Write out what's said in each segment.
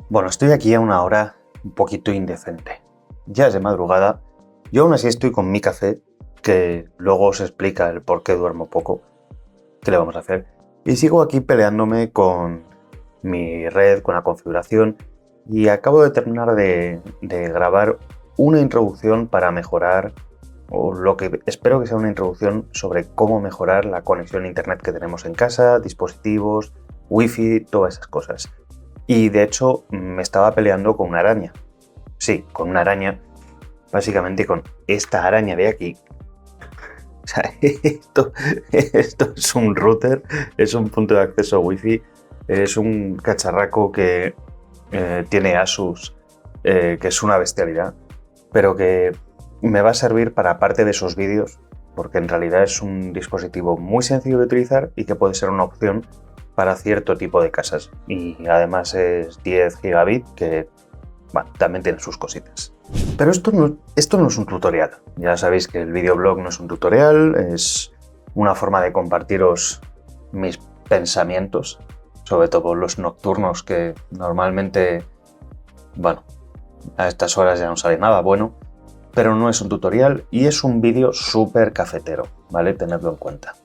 Bueno, estoy aquí a una hora un poquito indecente. Ya es de madrugada, yo aún así estoy con mi café, que luego os explica el por qué duermo poco. ¿Qué le vamos a hacer? Y sigo aquí peleándome con mi red, con la configuración, y acabo de terminar de grabar una introducción para mejorar, o lo que espero que sea una introducción sobre cómo mejorar la conexión a internet que tenemos en casa, dispositivos, wifi, todas esas cosas. Y de hecho me estaba peleando con una araña. Sí, con una araña. Básicamente con esta araña de aquí. O sea, esto es un router, es un punto de acceso wifi, es un cacharraco que tiene Asus, que es una bestialidad, pero que me va a servir para parte de esos vídeos, porque en realidad es un dispositivo muy sencillo de utilizar y que puede ser una opción para cierto tipo de casas. Y además es 10 gigabit, que bueno, también tiene sus cositas. Pero esto no es un tutorial. Ya sabéis que el videoblog no es un tutorial, es una forma de compartiros mis pensamientos, sobre todo los nocturnos, que normalmente, bueno, a estas horas ya no sale nada bueno, pero no es un tutorial y es un vídeo súper cafetero, ¿vale? Tenedlo en cuenta.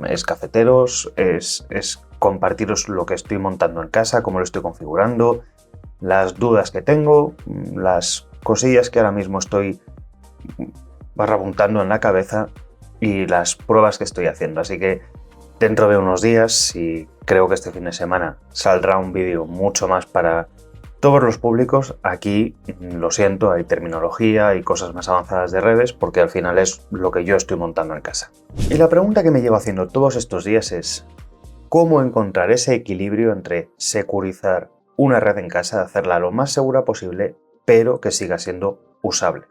Es cafeteros, es compartiros lo que estoy montando en casa, cómo lo estoy configurando, las dudas que tengo, las cosillas que ahora mismo estoy barrabuntando en la cabeza y las pruebas que estoy haciendo. Así que dentro de unos días, y creo que este fin de semana, saldrá un vídeo mucho más para todos los públicos. Aquí, lo siento, hay terminología y cosas más avanzadas de redes porque al final es lo que yo estoy montando en casa. Y la pregunta que me llevo haciendo todos estos días es ¿cómo encontrar ese equilibrio entre securizar una red en casa, hacerla lo más segura posible, pero que siga siendo usable?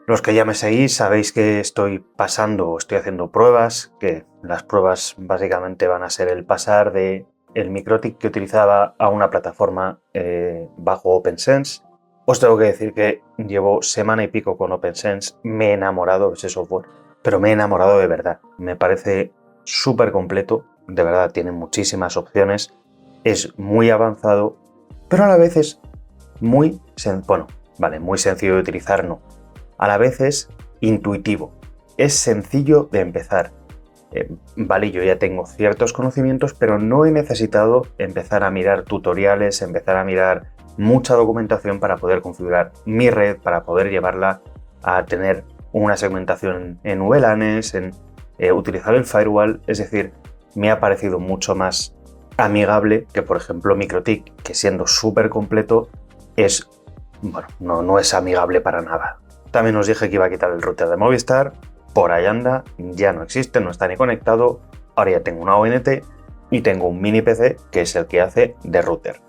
Los que ya me seguís sabéis que estoy haciendo pruebas, que las pruebas básicamente van a ser el pasar de el MikroTik que utilizaba a una plataforma bajo OpenSense. Os tengo que decir que llevo semana y pico con OpenSense, me he enamorado de ese software, pero me he enamorado de verdad. Me parece súper completo, de verdad tiene muchísimas opciones, es muy avanzado, pero a la vez es muy sencillo de utilizar, no. A la vez es intuitivo, es sencillo de empezar. Vale, yo ya tengo ciertos conocimientos, pero no he necesitado empezar a mirar tutoriales, empezar a mirar mucha documentación para poder configurar mi red, para poder llevarla a tener una segmentación en VLANs, en utilizar el firewall. Es decir, me ha parecido mucho más amigable que, por ejemplo, MikroTik, que siendo súper completo, no es amigable para nada. También os dije que iba a quitar el router de Movistar, por ahí anda, ya no existe, no está ni conectado. Ahora ya tengo una ONT y tengo un mini PC que es el que hace de router.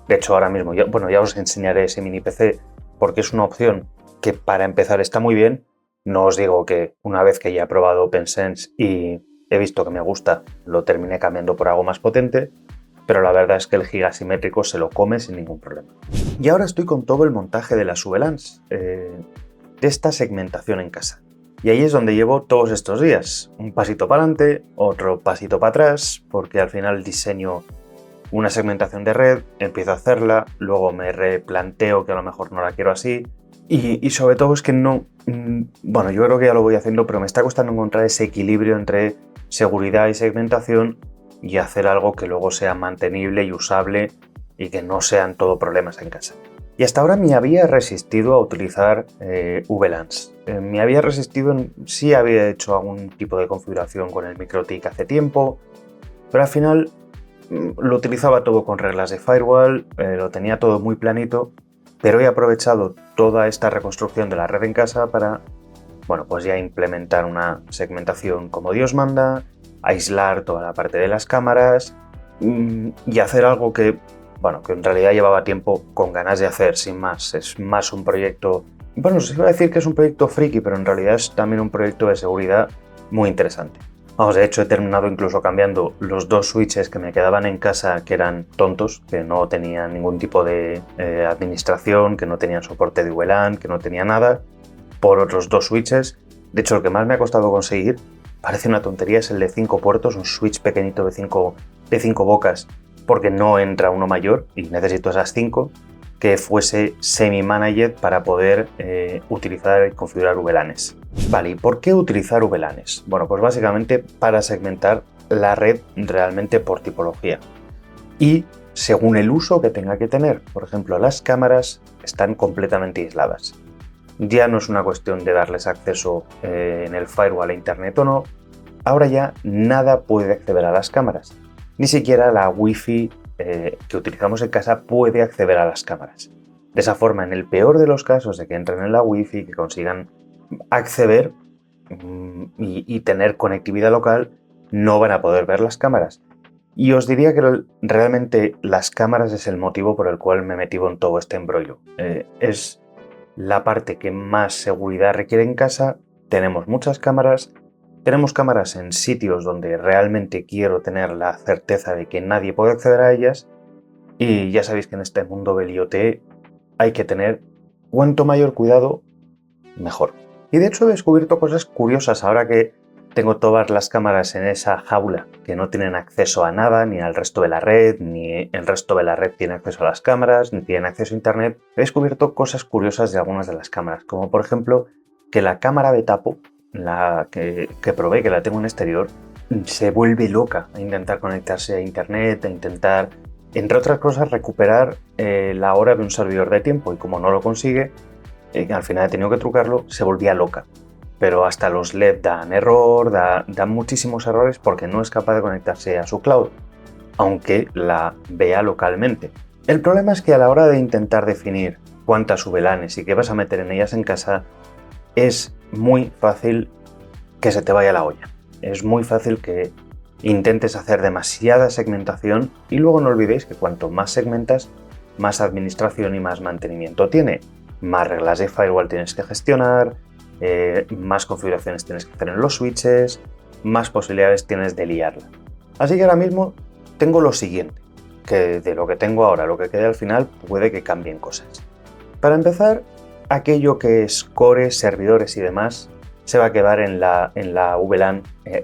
De hecho, ahora mismo, ya os enseñaré ese mini PC porque es una opción que para empezar está muy bien. No os digo que una vez que ya he probado OpenSense y he visto que me gusta, lo terminé cambiando por algo más potente, pero la verdad es que el gigasimétrico se lo come sin ningún problema. Y ahora estoy con todo el montaje de las VLANs, de esta segmentación en casa. Y ahí es donde llevo todos estos días. Un pasito para adelante, otro pasito para atrás, porque al final diseño una segmentación de red, empiezo a hacerla, luego me replanteo que a lo mejor no la quiero así. Y sobre todo es que no... yo creo que ya lo voy haciendo, pero me está costando encontrar ese equilibrio entre seguridad y segmentación y hacer algo que luego sea mantenible y usable y que no sean todo problemas en casa. Y hasta ahora me había resistido a utilizar VLANs. Me había resistido, sí había hecho algún tipo de configuración con el MikroTik hace tiempo, pero al final lo utilizaba todo con reglas de firewall, lo tenía todo muy planito, pero he aprovechado toda esta reconstrucción de la red en casa para, pues ya implementar una segmentación como Dios manda, aislar toda la parte de las cámaras y hacer algo que en realidad llevaba tiempo con ganas de hacer, sin más. Es más un proyecto... se iba a decir que es un proyecto friki, pero en realidad es también un proyecto de seguridad muy interesante. De hecho he terminado incluso cambiando los 2 switches que me quedaban en casa, que eran tontos, que no tenían ningún tipo de administración, que no tenían soporte de VLAN, que no tenía nada, por otros 2 switches. De hecho, el que más me ha costado conseguir, parece una tontería, es el de 5 puertos, un switch pequeñito de 5 bocas, porque no entra uno mayor y necesito esas 5, que fuese semi-managed para poder utilizar y configurar VLANs. Vale, ¿y por qué utilizar VLANs? Bueno, pues básicamente para segmentar la red realmente por tipología y según el uso que tenga que tener. Por ejemplo, las cámaras están completamente aisladas. Ya no es una cuestión de darles acceso en el firewall a internet o no. Ahora ya nada puede acceder a las cámaras. Ni siquiera la Wi-Fi que utilizamos en casa puede acceder a las cámaras. De esa forma, en el peor de los casos de que entren en la Wi-Fi, que consigan acceder y tener conectividad local, no van a poder ver las cámaras. Y os diría que realmente las cámaras es el motivo por el cual me metí en todo este embrollo. Es la parte que más seguridad requiere en casa. Tenemos muchas cámaras. Tenemos cámaras en sitios donde realmente quiero tener la certeza de que nadie puede acceder a ellas. Y ya sabéis que en este mundo del IoT hay que tener cuanto mayor cuidado, mejor. Y de hecho he descubierto cosas curiosas ahora que tengo todas las cámaras en esa jaula que no tienen acceso a nada, ni al resto de la red, ni el resto de la red tiene acceso a las cámaras, ni tienen acceso a internet. He descubierto cosas curiosas de algunas de las cámaras, como por ejemplo que la cámara de tapo, la que probé, que la tengo en exterior, se vuelve loca a intentar conectarse a internet, a intentar, entre otras cosas, recuperar la hora de un servidor de tiempo, y como no lo consigue, al final he tenido que trucarlo, se volvía loca. Pero hasta los LED dan error, dan muchísimos errores porque no es capaz de conectarse a su cloud, aunque la vea localmente. El problema es que a la hora de intentar definir cuántas VLANs y qué vas a meter en ellas en casa, es muy fácil que se te vaya la olla. Es muy fácil que intentes hacer demasiada segmentación y luego no olvidéis que cuanto más segmentas, más administración y más mantenimiento tiene. Más reglas de firewall tienes que gestionar, más configuraciones tienes que hacer en los switches, más posibilidades tienes de liarla. Así que ahora mismo tengo lo siguiente, que de lo que tengo ahora, lo que quede al final, puede que cambien cosas. Para empezar, aquello que es core, servidores y demás, se va a quedar en la VLAN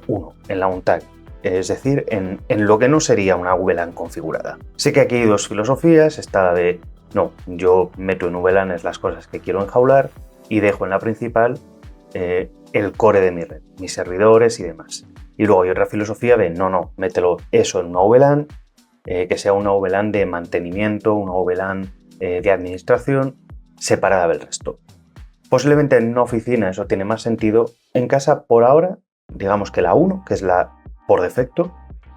1, en la UNTAG. Es decir, en lo que no sería una VLAN configurada. Sé que aquí hay dos filosofías, está la de, no, yo meto en VLANs las cosas que quiero enjaular y dejo en la principal el core de mi red, mis servidores y demás. Y luego hay otra filosofía de, no, mételo eso en una VLAN, que sea una VLAN de mantenimiento, una VLAN de administración, separada del resto. Posiblemente en una oficina eso tiene más sentido. En casa, por ahora, digamos que la 1, que es la por defecto,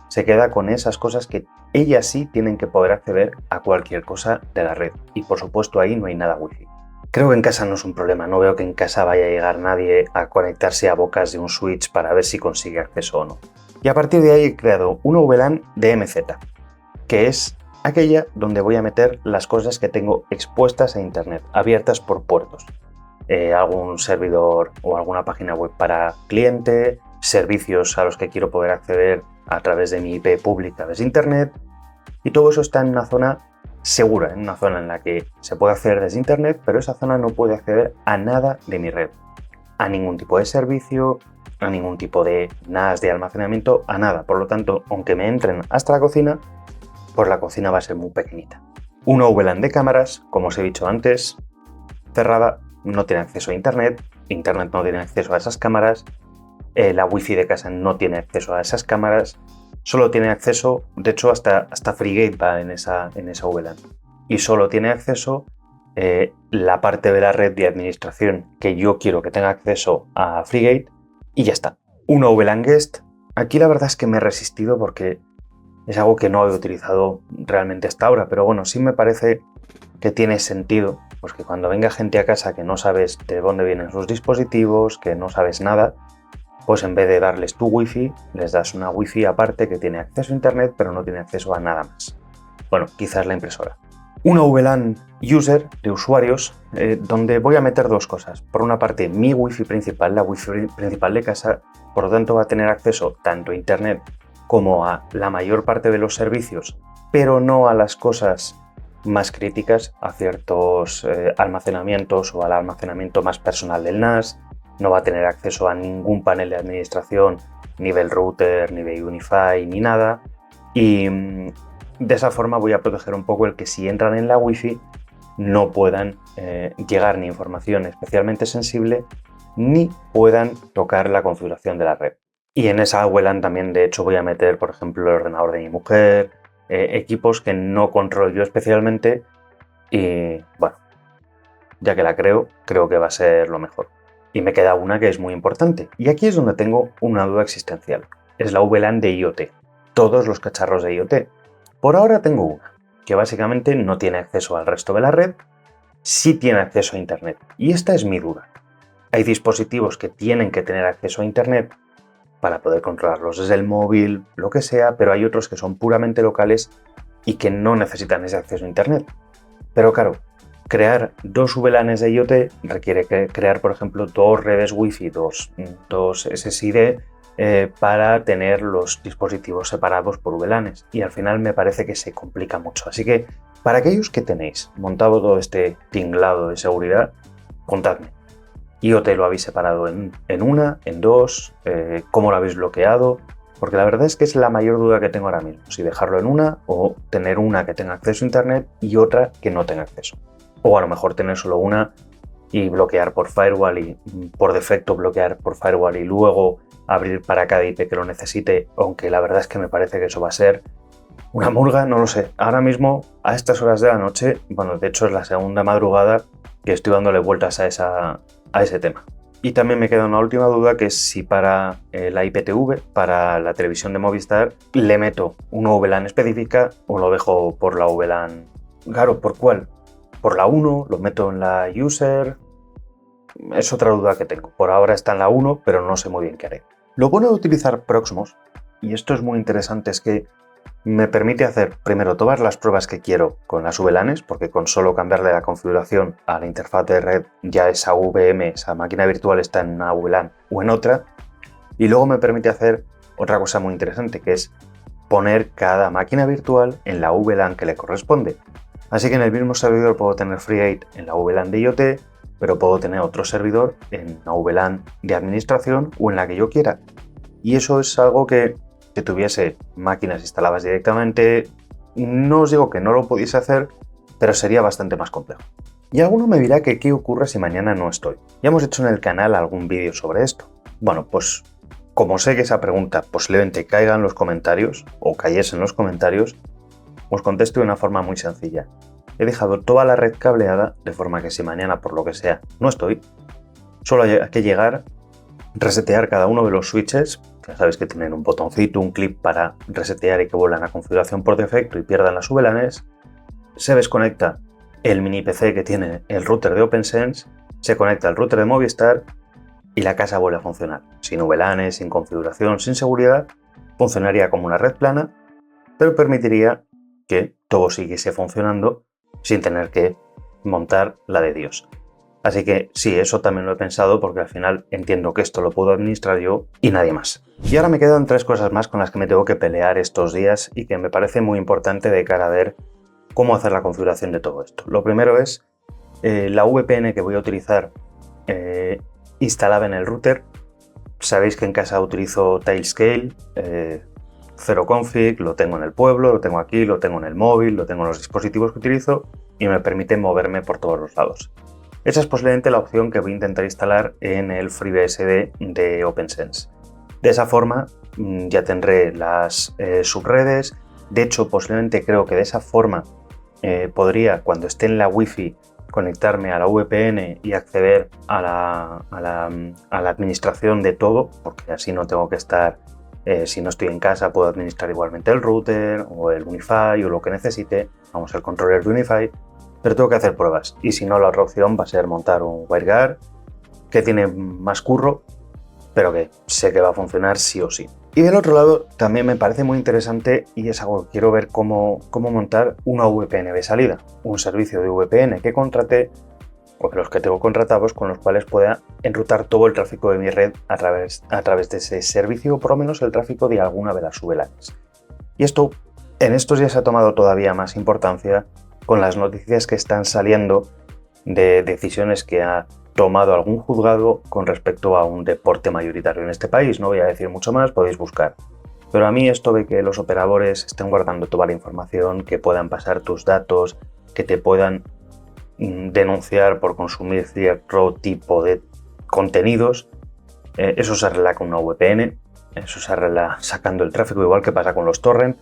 se queda con esas cosas que ellas sí tienen que poder acceder a cualquier cosa de la red. Y por supuesto ahí no hay nada wifi. Creo que en casa no es un problema, no veo que en casa vaya a llegar nadie a conectarse a bocas de un switch para ver si consigue acceso o no. Y a partir de ahí he creado una VLAN de MZ, que es aquella donde voy a meter las cosas que tengo expuestas a internet, abiertas por puertos. Algún servidor o alguna página web para cliente, servicios a los que quiero poder acceder a través de mi IP pública desde internet, y todo eso está en una zona segura, en una zona en la que se puede acceder desde internet, pero esa zona no puede acceder a nada de mi red, a ningún tipo de servicio, a ningún tipo de NAS de almacenamiento, a nada. Por lo tanto, aunque me entren hasta la cocina, pues la cocina va a ser muy pequeñita. Una VLAN de cámaras, como os he dicho antes, cerrada, no tiene acceso a internet no tiene acceso a esas cámaras, la wifi de casa no tiene acceso a esas cámaras, solo tiene acceso, de hecho hasta FreeGate va en esa VLAN, y solo tiene acceso la parte de la red de administración que yo quiero que tenga acceso a FreeGate, y ya está. Una VLAN Guest, aquí la verdad es que me he resistido porque es algo que no he utilizado realmente hasta ahora, pero bueno, sí me parece que tiene sentido, pues que cuando venga gente a casa que no sabes de dónde vienen sus dispositivos, que no sabes nada, pues en vez de darles tu wifi, les das una wifi aparte que tiene acceso a internet pero no tiene acceso a nada más. Bueno, quizás la impresora. Una VLAN user de usuarios donde voy a meter dos cosas. Por una parte, mi wifi principal, la wifi principal de casa, por lo tanto va a tener acceso tanto a internet como a la mayor parte de los servicios, pero no a las cosas más críticas, a ciertos almacenamientos o al almacenamiento más personal del NAS. No va a tener acceso a ningún panel de administración, ni del router, ni de Unify, ni nada. Y de esa forma voy a proteger un poco el que si entran en la Wi-Fi no puedan llegar ni información especialmente sensible ni puedan tocar la configuración de la red. Y en esa VLAN también, de hecho, voy a meter, por ejemplo, el ordenador de mi mujer, equipos que no controlo yo especialmente y, bueno, ya que la creo que va a ser lo mejor. Y me queda una que es muy importante. Y aquí es donde tengo una duda existencial. Es la VLAN de IoT. Todos los cacharros de IoT. Por ahora tengo una, que básicamente no tiene acceso al resto de la red, sí tiene acceso a Internet. Y esta es mi duda. Hay dispositivos que tienen que tener acceso a Internet para poder controlarlos desde el móvil, lo que sea, pero hay otros que son puramente locales y que no necesitan ese acceso a Internet. Pero claro, crear dos VLANs de IoT requiere crear, por ejemplo, dos redes Wi-Fi, dos SSID, para tener los dispositivos separados por VLANs. Y al final me parece que se complica mucho. Así que, para aquellos que tenéis montado todo este tinglado de seguridad, contadme. IoT lo habéis separado en una, en dos, cómo lo habéis bloqueado, porque la verdad es que es la mayor duda que tengo ahora mismo, si dejarlo en una o tener una que tenga acceso a Internet y otra que no tenga acceso. O a lo mejor tener solo una y bloquear por firewall y por defecto bloquear por firewall y luego abrir para cada IP que lo necesite, aunque la verdad es que me parece que eso va a ser una murga, no lo sé. Ahora mismo, a estas horas de la noche, bueno, de hecho es la segunda madrugada que estoy dándole vueltas a ese tema. Y también me queda una última duda, que es si para la IPTV, para la televisión de Movistar, le meto una VLAN específica o lo dejo por la VLAN. Claro, ¿por cuál? ¿Por la 1? ¿Lo meto en la user? Es otra duda que tengo. Por ahora está en la 1, pero no sé muy bien qué haré. Lo bueno de utilizar Proxmox, y esto es muy interesante, es que me permite hacer primero todas las pruebas que quiero con las VLANs, porque con solo cambiarle la configuración a la interfaz de red ya esa VM, esa máquina virtual está en una VLAN o en otra. Y luego me permite hacer otra cosa muy interesante, que es poner cada máquina virtual en la VLAN que le corresponde. Así que en el mismo servidor puedo tener FreeID en la VLAN de IoT, pero puedo tener otro servidor en la VLAN de administración o en la que yo quiera. Y eso es algo que tuviese máquinas instaladas directamente, no os digo que no lo pudiese hacer, pero sería bastante más complejo. Y alguno me dirá que qué ocurre si mañana no estoy. Ya hemos hecho en el canal algún vídeo sobre esto. Bueno, pues como sé que esa pregunta posiblemente caiga en los comentarios, o cayese en los comentarios, os contesto de una forma muy sencilla. He dejado toda la red cableada, de forma que si mañana por lo que sea no estoy, solo hay que llegar, resetear cada uno de los switches. Ya sabéis que tienen un botoncito, un clip para resetear y que vuelvan a configuración por defecto y pierdan las VLANs. Se desconecta el mini PC que tiene el router de OpenSense, se conecta al router de Movistar y la casa vuelve a funcionar. Sin VLANs, sin configuración, sin seguridad, funcionaría como una red plana, pero permitiría que todo siguiese funcionando sin tener que montar la de Dios. Así que sí, eso también lo he pensado, porque al final entiendo que esto lo puedo administrar yo y nadie más. Y ahora me quedan tres cosas más con las que me tengo que pelear estos días y que me parece muy importante de cara a ver cómo hacer la configuración de todo esto. Lo primero es la VPN que voy a utilizar instalada en el router. Sabéis que en casa utilizo Tailscale, Zero Config, lo tengo en el pueblo, lo tengo aquí, lo tengo en el móvil, lo tengo en los dispositivos que utilizo y me permite moverme por todos los lados. Esa es posiblemente la opción que voy a intentar instalar en el FreeBSD de OpenSense. De esa forma ya tendré las subredes. De hecho, posiblemente creo que de esa forma podría, cuando esté en la Wi-Fi, conectarme a la VPN y acceder a la administración de todo, porque así no tengo que estar, si no estoy en casa, puedo administrar igualmente el router o el Unify o lo que necesite, vamos, el controller de Unify. Pero tengo que hacer pruebas y si no, la otra opción va a ser montar un WireGuard que tiene más curro, pero que sé que va a funcionar sí o sí. Y del otro lado también me parece muy interesante y es algo que quiero ver cómo montar una VPN de salida, un servicio de VPN que contraté o de los que tengo contratados, con los cuales pueda enrutar todo el tráfico de mi red a través de ese servicio, o por lo menos el tráfico de alguna de las VLANs. Y esto en estos días ha tomado todavía más importancia con las noticias que están saliendo de decisiones que ha tomado algún juzgado con respecto a un deporte mayoritario en este país. No voy a decir mucho más, podéis buscar. Pero a mí esto de que los operadores estén guardando toda la información, que puedan pasar tus datos, que te puedan denunciar por consumir cierto tipo de contenidos. Eso se arregla con una VPN, eso se arregla sacando el tráfico, igual que pasa con los torrents.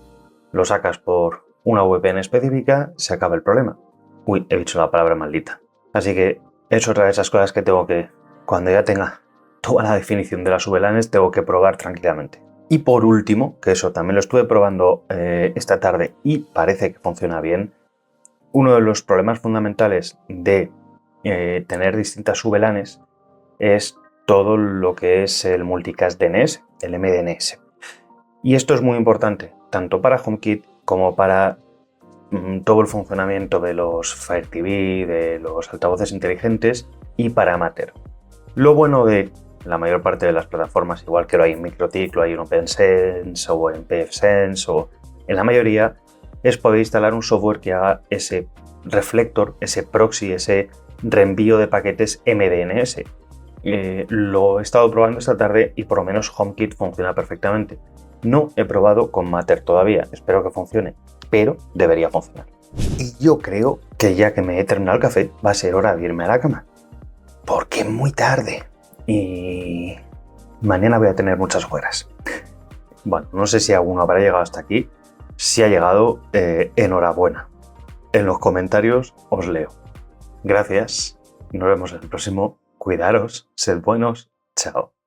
Lo sacas por una VPN específica, se acaba el problema. Uy, he dicho la palabra maldita. Así que es otra de esas cosas que tengo que, cuando ya tenga toda la definición de las VLANs, tengo que probar tranquilamente. Y por último, que eso también lo estuve probando esta tarde y parece que funciona bien, uno de los problemas fundamentales de tener distintas VLANs es todo lo que es el multicast DNS, el MDNS. Y esto es muy importante, tanto para HomeKit como para todo el funcionamiento de los Fire TV, de los altavoces inteligentes y para Matter. Lo bueno de la mayor parte de las plataformas, igual que lo hay en MikroTik, lo hay en OpenSense o en pfSense o en la mayoría, es poder instalar un software que haga ese reflector, ese proxy, ese reenvío de paquetes MDNS. Lo he estado probando esta tarde y por lo menos HomeKit funciona perfectamente. No he probado con Matter todavía, espero que funcione, pero debería funcionar. Y yo creo que ya que me he terminado el café, va a ser hora de irme a la cama, porque es muy tarde y mañana voy a tener muchas horas. Bueno, no sé si alguno habrá llegado hasta aquí. Si ha llegado, enhorabuena. En los comentarios os leo. Gracias. Nos vemos en el próximo. Cuidaros, sed buenos. Chao.